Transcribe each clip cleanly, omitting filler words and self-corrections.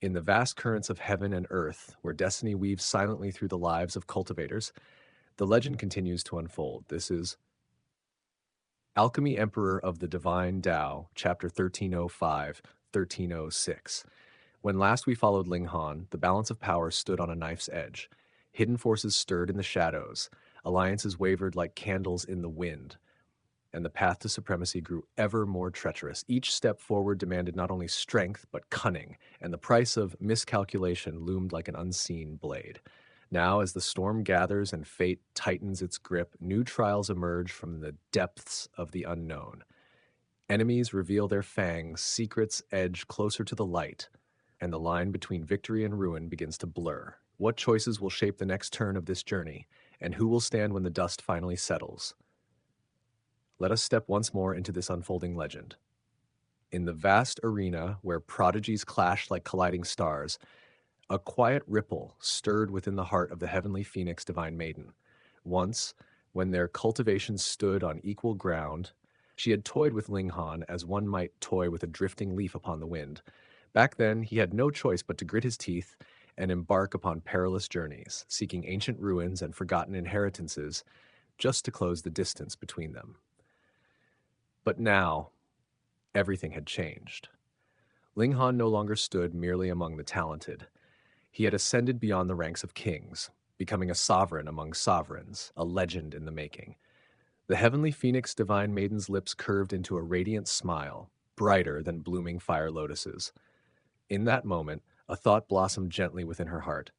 In the vast currents of heaven and earth, where destiny weaves silently through the lives of cultivators, the legend continues to unfold. This is Alchemy Emperor of the Divine Tao, chapter 1305, 1306. When last we followed Ling Han, the balance of power stood on a knife's edge. Hidden forces stirred in the shadows, alliances wavered like candles in the wind, and the path to supremacy grew ever more treacherous. Each step forward demanded not only strength, but cunning, and the price of miscalculation loomed like an unseen blade. Now, as the storm gathers and fate tightens its grip, new trials emerge from the depths of the unknown. Enemies reveal their fangs, secrets edge closer to the light, and the line between victory and ruin begins to blur. What choices will shape the next turn of this journey, and who will stand when the dust finally settles? Let us step once more into this unfolding legend. In the vast arena where prodigies clashed like colliding stars, a quiet ripple stirred within the heart of the heavenly phoenix divine maiden. Once, when their cultivations stood on equal ground, she had toyed with Ling Han as one might toy with a drifting leaf upon the wind. Back then, he had no choice but to grit his teeth and embark upon perilous journeys, seeking ancient ruins and forgotten inheritances just to close the distance between them. But now, everything had changed. Ling Han no longer stood merely among the talented. He had ascended beyond the ranks of kings, becoming a sovereign among sovereigns, a legend in the making. The heavenly phoenix divine maiden's lips curved into a radiant smile, brighter than blooming fire lotuses. In that moment, a thought blossomed gently within her heart.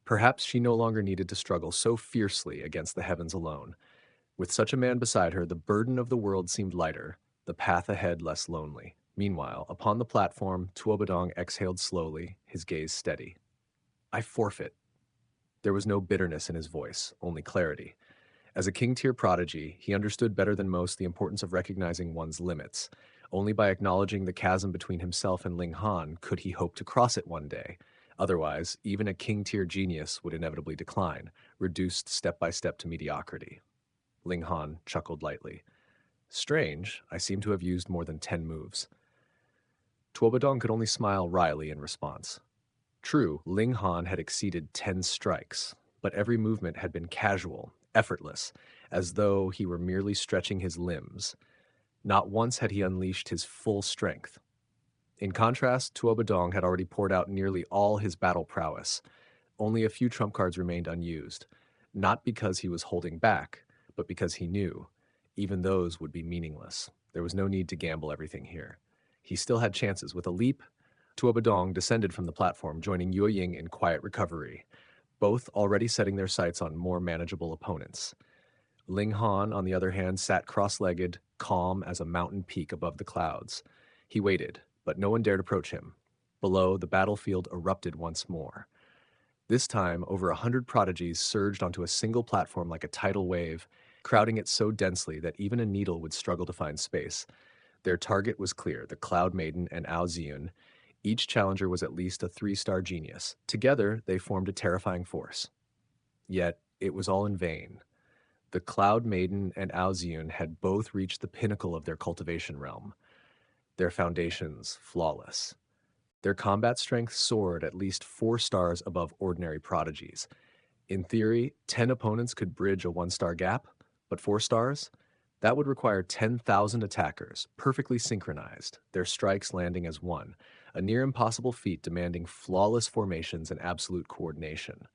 Perhaps she no longer needed to struggle so fiercely against the heavens alone. With such a man beside her, the burden of the world seemed lighter, the path ahead less lonely. Meanwhile, upon the platform, Tuobadong exhaled slowly, his gaze steady. I forfeit. There was no bitterness in his voice, only clarity. As a king-tier prodigy, he understood better than most the importance of recognizing one's limits. Only by acknowledging the chasm between himself and Ling Han could he hope to cross it one day. Otherwise, even a king-tier genius would inevitably decline, reduced step by step to mediocrity. Ling Han chuckled lightly. Strange, I seem to have used more than 10 moves. Tuobadong could only smile wryly in response. True, Ling Han had exceeded 10 strikes, but every movement had been casual, effortless, as though he were merely stretching his limbs. Not once had he unleashed his full strength. In contrast, Tuobadong had already poured out nearly all his battle prowess. Only a few trump cards remained unused, not because he was holding back, but because he knew even those would be meaningless. There was no need to gamble everything here. He still had chances. With a leap, Tuobadong descended from the platform, joining Yue Ying in quiet recovery, both already setting their sights on more manageable opponents. Ling Han, on the other hand, sat cross-legged, calm as a mountain peak above the clouds. He waited, but no one dared approach him. Below, the battlefield erupted once more. This time, over 100 prodigies surged onto a single platform like a tidal wave, crowding it so densely that even a needle would struggle to find space. Their target was clear, the Cloud Maiden and Ao Ziyun. Each challenger was at least a 3-star genius. Together, they formed a terrifying force. Yet, it was all in vain. The Cloud Maiden and Ao Ziyun had both reached the pinnacle of their cultivation realm, their foundations flawless. Their combat strength soared at least 4 stars above ordinary prodigies. In theory, 10 opponents could bridge a 1-star gap, but 4 stars? That would require 10,000 attackers, perfectly synchronized, their strikes landing as one, a near impossible feat demanding flawless formations and absolute coordination.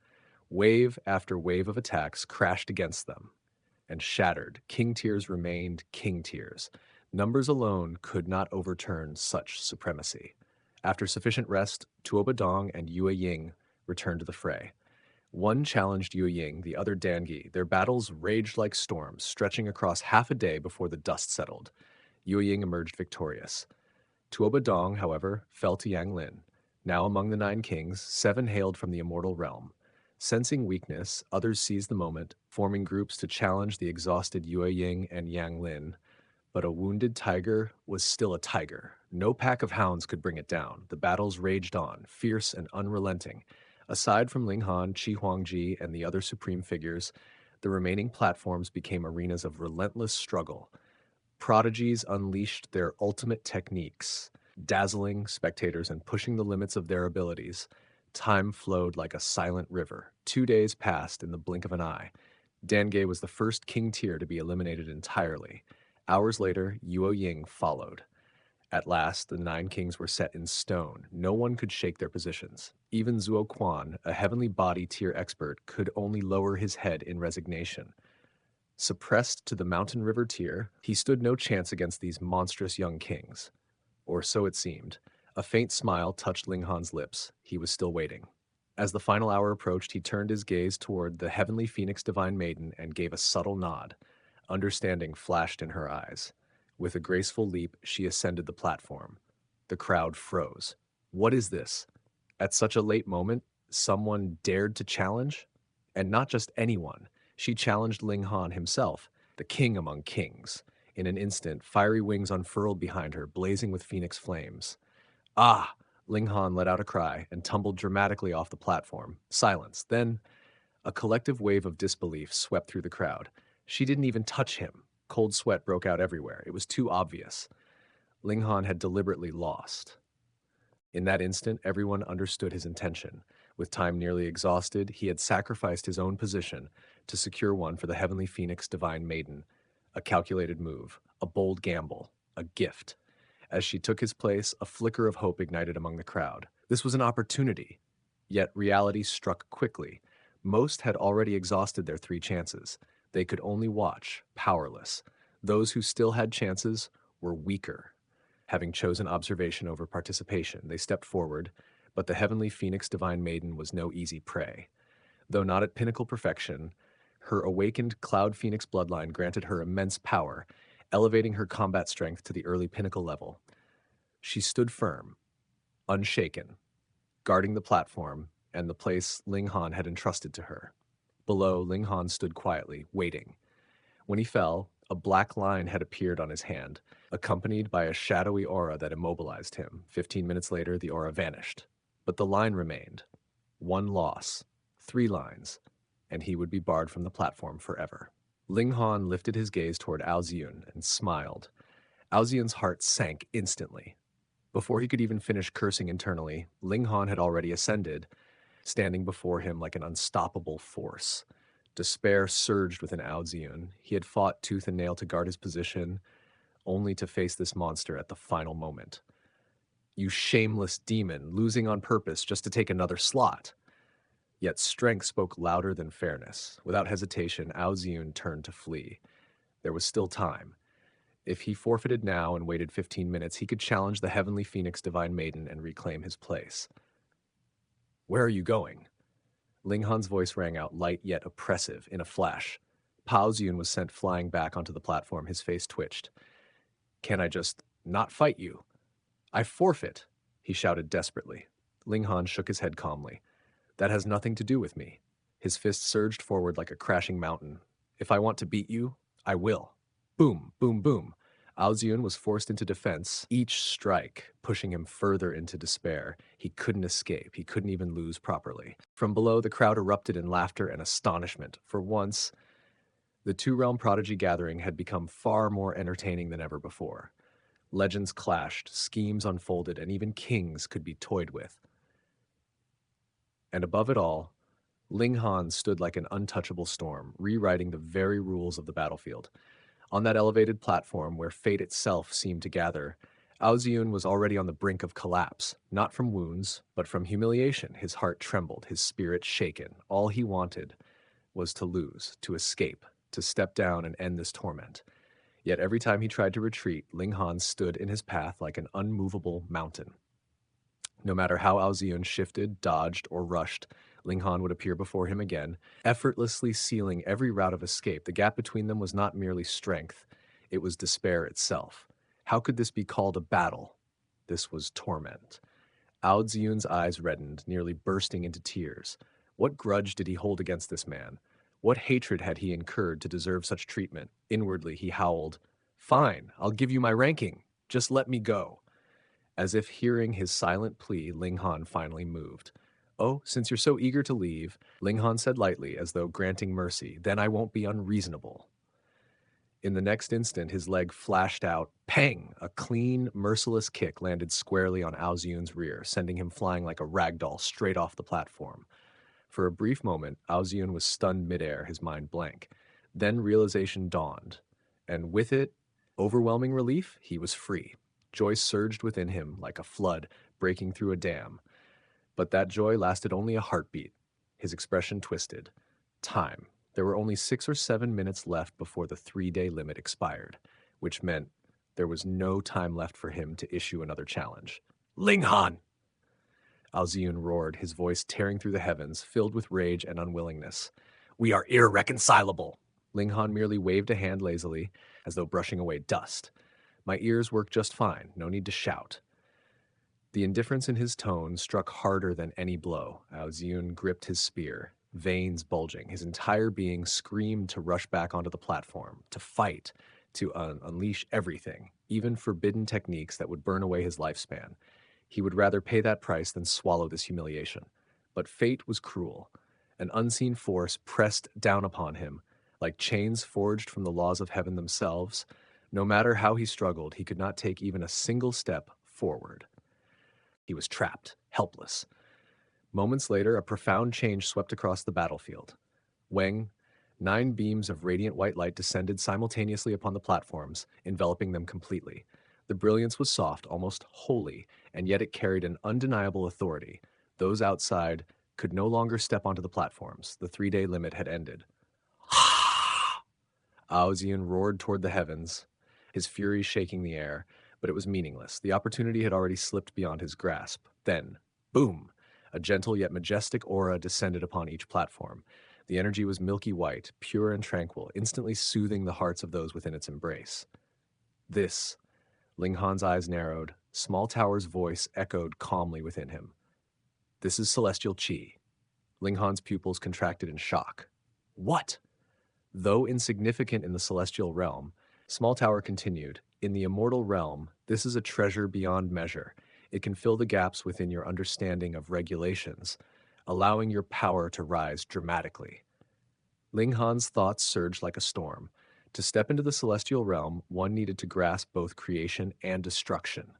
Wave after wave of attacks crashed against them and shattered. King tiers remained king tiers. Numbers alone could not overturn such supremacy. After sufficient rest, Tuobadong and Yue Ying returned to the fray. One challenged Yue Ying, the other Dangi. Their battles raged like storms, stretching across half a day before the dust settled. Yue Ying emerged victorious. Tuobadong, however, fell to Yang Lin. Now among the 9 kings, 7 hailed from the immortal realm. Sensing weakness, others seized the moment, forming groups to challenge the exhausted Yue Ying and Yang Lin. But a wounded tiger was still a tiger. No pack of hounds could bring it down. The battles raged on, fierce and unrelenting. Aside from Ling Han, Qi Huangji, and the other supreme figures, the remaining platforms became arenas of relentless struggle. Prodigies unleashed their ultimate techniques, dazzling spectators and pushing the limits of their abilities. Time flowed like a silent river. 2 days passed in the blink of an eye. Dangay was the first king tier to be eliminated entirely. Hours later, Yuo Ying followed. At last, the 9 kings were set in stone. No one could shake their positions. Even Zuo Quan, a heavenly body tier expert, could only lower his head in resignation. Suppressed to the mountain river tier, he stood no chance against these monstrous young kings. Or so it seemed. A faint smile touched Ling Han's lips. He was still waiting. As the final hour approached, he turned his gaze toward the heavenly phoenix divine maiden and gave a subtle nod. Understanding flashed in her eyes. With a graceful leap, she ascended the platform. The crowd froze. What is this? At such a late moment, someone dared to challenge? And not just anyone. She challenged Ling Han himself, the king among kings. In an instant, fiery wings unfurled behind her, blazing with phoenix flames. Ah! Ling Han let out a cry and tumbled dramatically off the platform. Silence. Then, a collective wave of disbelief swept through the crowd. She didn't even touch him. Cold sweat broke out everywhere. It was too obvious. Ling Han had deliberately lost. In that instant, everyone understood his intention. With time nearly exhausted, he had sacrificed his own position to secure one for the heavenly phoenix divine maiden. A calculated move, a bold gamble, a gift. As she took his place, a flicker of hope ignited among the crowd. This was an opportunity. Yet reality struck quickly. Most had already exhausted their 3 chances. They could only watch, powerless. Those who still had chances were weaker. Having chosen observation over participation, they stepped forward, but the heavenly phoenix divine maiden was no easy prey. Though not at pinnacle perfection, her awakened cloud phoenix bloodline granted her immense power, elevating her combat strength to the early pinnacle level. She stood firm, unshaken, guarding the platform and the place Ling Han had entrusted to her. Below, Ling Han stood quietly, waiting. When he fell, a black line had appeared on his hand, accompanied by a shadowy aura that immobilized him. 15 minutes later, the aura vanished. But the line remained. 1 loss, 3 lines, and he would be barred from the platform forever. Ling Han lifted his gaze toward Ao Ziyun and smiled. Ao Ziyun's heart sank instantly. Before he could even finish cursing internally, Ling Han had already ascended, standing before him like an unstoppable force. Despair surged within Ao Ziyun. He had fought tooth and nail to guard his position, only to face this monster at the final moment. You shameless demon, losing on purpose just to take another slot. Yet strength spoke louder than fairness. Without hesitation, Ao Ziyun turned to flee. There was still time. If he forfeited now and waited 15 minutes, he could challenge the heavenly phoenix divine maiden and reclaim his place. Where are you going? Ling Han's voice rang out, light yet oppressive, in a flash. Pao Ziyun was sent flying back onto the platform. His face twitched. Can I just not fight you? I forfeit, he shouted desperately. Ling Han shook his head calmly. That has nothing to do with me. His fist surged forward like a crashing mountain. If I want to beat you, I will. Boom, boom, boom. Ao Ziyun was forced into defense, each strike pushing him further into despair. He couldn't escape. He couldn't even lose properly. From below, the crowd erupted in laughter and astonishment. For once, the two-realm prodigy gathering had become far more entertaining than ever before. Legends clashed, schemes unfolded, and even kings could be toyed with. And above it all, Ling Han stood like an untouchable storm, rewriting the very rules of the battlefield. On that elevated platform where fate itself seemed to gather, Ao Ziyun was already on the brink of collapse, not from wounds, but from humiliation. His heart trembled, his spirit shaken. All he wanted was to lose, to escape, to step down and end this torment. Yet every time he tried to retreat, Ling Han stood in his path like an unmovable mountain. No matter how Ao Ziyun shifted, dodged, or rushed, Ling Han would appear before him again, effortlessly sealing every route of escape. The gap between them was not merely strength, it was despair itself. How could this be called a battle? This was torment. Ao Ziyun's eyes reddened, nearly bursting into tears. What grudge did he hold against this man? What hatred had he incurred to deserve such treatment? Inwardly, he howled, "Fine, I'll give you my ranking. Just let me go." As if hearing his silent plea, Ling Han finally moved. "Oh, since you're so eager to leave," Ling Han said lightly, as though granting mercy, "then I won't be unreasonable." In the next instant, his leg flashed out. Pang! A clean, merciless kick landed squarely on Ao Ziyun's rear, sending him flying like a ragdoll straight off the platform. For a brief moment, Ao Ziyun was stunned midair, his mind blank. Then realization dawned, and with it, overwhelming relief, he was free. Joy surged within him like a flood breaking through a dam. But that joy lasted only a heartbeat. His expression twisted. Time. There were only 6 or 7 minutes left before the 3-day limit expired, which meant there was no time left for him to issue another challenge. Ling Han! Alziyun roared, his voice tearing through the heavens, filled with rage and unwillingness. We are irreconcilable! Ling Han merely waved a hand lazily, as though brushing away dust. My ears work just fine, no need to shout. The indifference in his tone struck harder than any blow. Alziyun gripped his spear, veins bulging. His entire being screamed to rush back onto the platform, to fight, to unleash everything, even forbidden techniques that would burn away his lifespan. He would rather pay that price than swallow this humiliation. But fate was cruel. An unseen force pressed down upon him, like chains forged from the laws of heaven themselves. No matter how he struggled, he could not take even a single step forward. He was trapped, helpless. Moments later, a profound change swept across the battlefield. Wang, 9 beams of radiant white light descended simultaneously upon the platforms, enveloping them completely. The brilliance was soft, almost holy, and yet it carried an undeniable authority. Those outside could no longer step onto the platforms. The 3-day limit had ended. Aozian roared toward the heavens, his fury shaking the air, but it was meaningless. The opportunity had already slipped beyond his grasp. Then, boom! A gentle yet majestic aura descended upon each platform. The energy was milky white, pure and tranquil, instantly soothing the hearts of those within its embrace. This, Ling Han's eyes narrowed. Small Tower's voice echoed calmly within him. This is celestial chi. Ling Han's pupils contracted in shock. What? Though insignificant in the celestial realm, Small Tower continued, in the immortal realm, this is a treasure beyond measure. It can fill the gaps within your understanding of regulations, allowing your power to rise dramatically. Ling Han's thoughts surged like a storm. To step into the celestial realm, one needed to grasp both creation and destruction,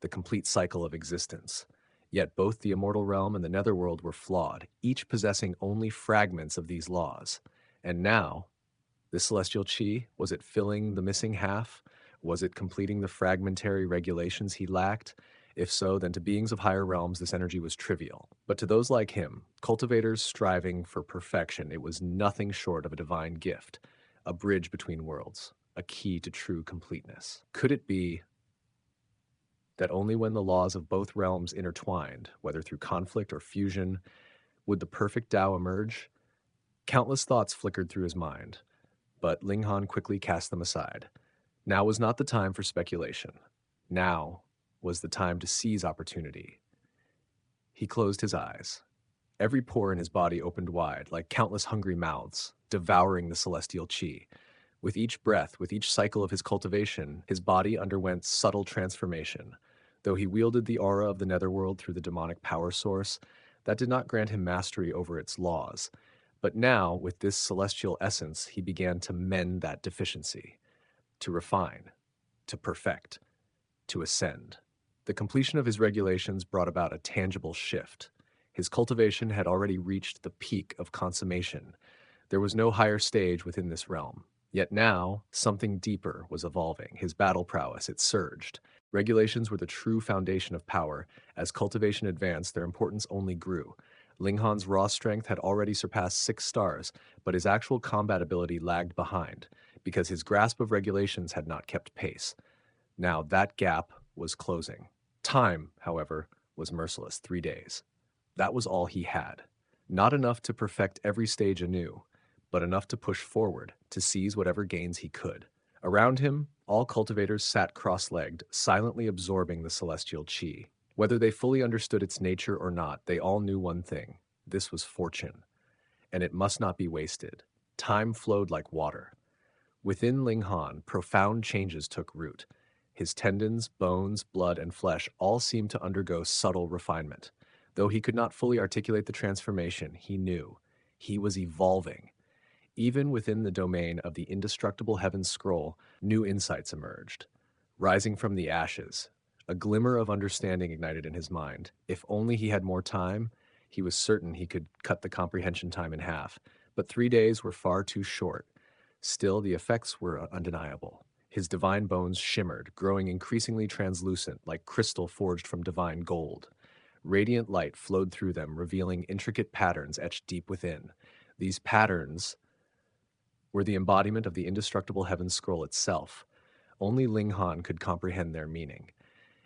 the complete cycle of existence. Yet both the immortal realm and the netherworld were flawed, each possessing only fragments of these laws. And now, this celestial chi, was it filling the missing half? Was it completing the fragmentary regulations he lacked? If so, then to beings of higher realms, this energy was trivial. But to those like him, cultivators striving for perfection, it was nothing short of a divine gift, a bridge between worlds, a key to true completeness. Could it be that only when the laws of both realms intertwined, whether through conflict or fusion, would the perfect Tao emerge? Countless thoughts flickered through his mind, but Ling Han quickly cast them aside. Now was not the time for speculation. Now was the time to seize opportunity. He closed his eyes. Every pore in his body opened wide, like countless hungry mouths, devouring the celestial chi. With each breath, with each cycle of his cultivation, his body underwent subtle transformation. Though he wielded the aura of the netherworld through the demonic power source, that did not grant him mastery over its laws. But now, with this celestial essence, he began to mend that deficiency, to refine, to perfect, to ascend. The completion of his regulations brought about a tangible shift. His cultivation had already reached the peak of consummation. There was no higher stage within this realm. Yet now, something deeper was evolving. His battle prowess, it surged. Regulations were the true foundation of power. As cultivation advanced, their importance only grew. Ling Han's raw strength had already surpassed 6 stars, but his actual combat ability lagged behind, because his grasp of regulations had not kept pace. Now that gap was closing. Time, however, was merciless. 3 days. That was all he had. Not enough to perfect every stage anew, but enough to push forward, to seize whatever gains he could. Around him, all cultivators sat cross-legged, silently absorbing the celestial chi. Whether they fully understood its nature or not, they all knew one thing. This was fortune, and it must not be wasted. Time flowed like water. Within Ling Han, profound changes took root. His tendons, bones, blood, and flesh all seemed to undergo subtle refinement. Though he could not fully articulate the transformation, he knew. He was evolving. Even within the domain of the indestructible heaven scroll, new insights emerged. Rising from the ashes, a glimmer of understanding ignited in his mind. If only he had more time, he was certain he could cut the comprehension time in half. But 3 days were far too short. Still, the effects were undeniable. His divine bones shimmered, growing increasingly translucent, like crystal forged from divine gold. Radiant light flowed through them, revealing intricate patterns etched deep within. These patterns were the embodiment of the indestructible heaven scroll itself. Only Ling Han could comprehend their meaning.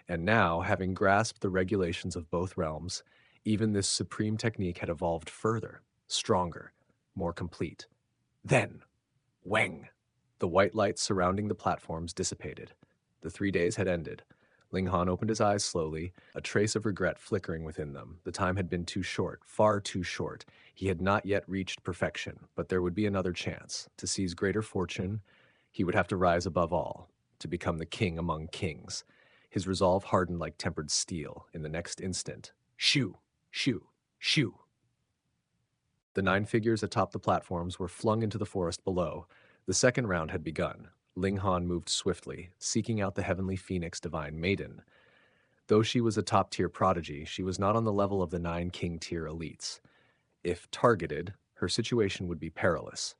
And now, having grasped the regulations of both realms, even this supreme technique had evolved further, stronger, more complete. Then, Wang! The white light surrounding the platforms dissipated. The 3 days had ended. Ling Han opened his eyes slowly, a trace of regret flickering within them. The time had been too short, far too short. He had not yet reached perfection, but there would be another chance. To seize greater fortune, he would have to rise above all, to become the king among kings. His resolve hardened like tempered steel. In the next instant, shoo, shoo, shoo. The 9 figures atop the platforms were flung into the forest below. The second round had begun. Ling Han moved swiftly, seeking out the heavenly phoenix divine maiden. Though she was a top-tier prodigy, she was not on the level of the 9 king-tier elites. If targeted, her situation would be perilous.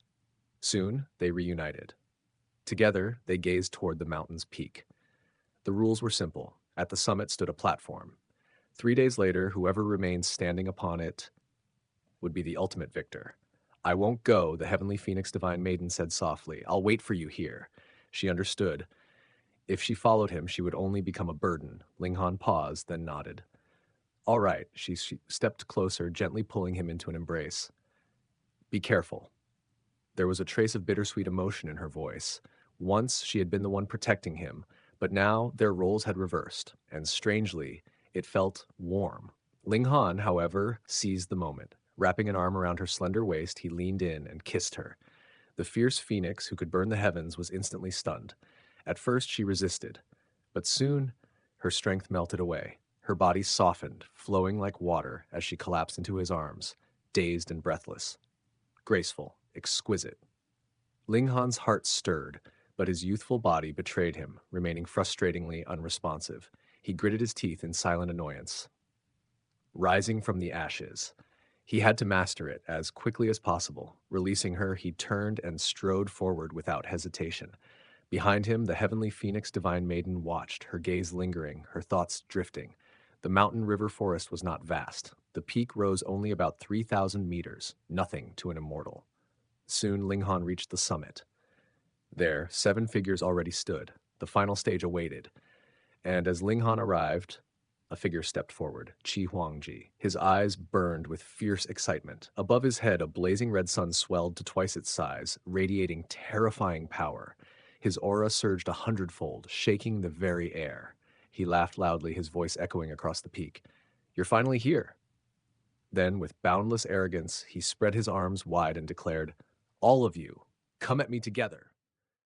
Soon, they reunited. Together, they gazed toward the mountain's peak. The rules were simple. At the summit stood a platform. 3 days later, whoever remained standing upon it would be the ultimate victor. "I won't go," the heavenly phoenix divine maiden said softly. "I'll wait for you here." She understood. If she followed him, she would only become a burden. Ling Han paused, then nodded. "All right," she stepped closer, gently pulling him into an embrace. "Be careful." There was a trace of bittersweet emotion in her voice. Once she had been the one protecting him, but now their roles had reversed, and strangely, it felt warm. Ling Han, however, seized the moment. Wrapping an arm around her slender waist, he leaned in and kissed her. The fierce phoenix who could burn the heavens was instantly stunned. At first she resisted, but soon her strength melted away. Her body softened, flowing like water as she collapsed into his arms, dazed and breathless. Graceful, exquisite. Ling Han's heart stirred, but his youthful body betrayed him, remaining frustratingly unresponsive. He gritted his teeth in silent annoyance. Rising from the ashes. He had to master it as quickly as possible. Releasing her, he turned and strode forward without hesitation. Behind him, the heavenly phoenix divine maiden watched, her gaze lingering, her thoughts drifting. The mountain river forest was not vast. The peak rose only about 3,000 meters, nothing to an immortal. Soon Ling Han reached the summit. There, 7 figures already stood. The final stage awaited. And as Ling Han arrived, a figure stepped forward, Qi Huangji. His eyes burned with fierce excitement. Above his head, a blazing red sun swelled to twice its size, radiating terrifying power. His aura surged 100-fold, shaking the very air. He laughed loudly, his voice echoing across the peak. "You're finally here." Then, with boundless arrogance, he spread his arms wide and declared, "All of you, come at me together."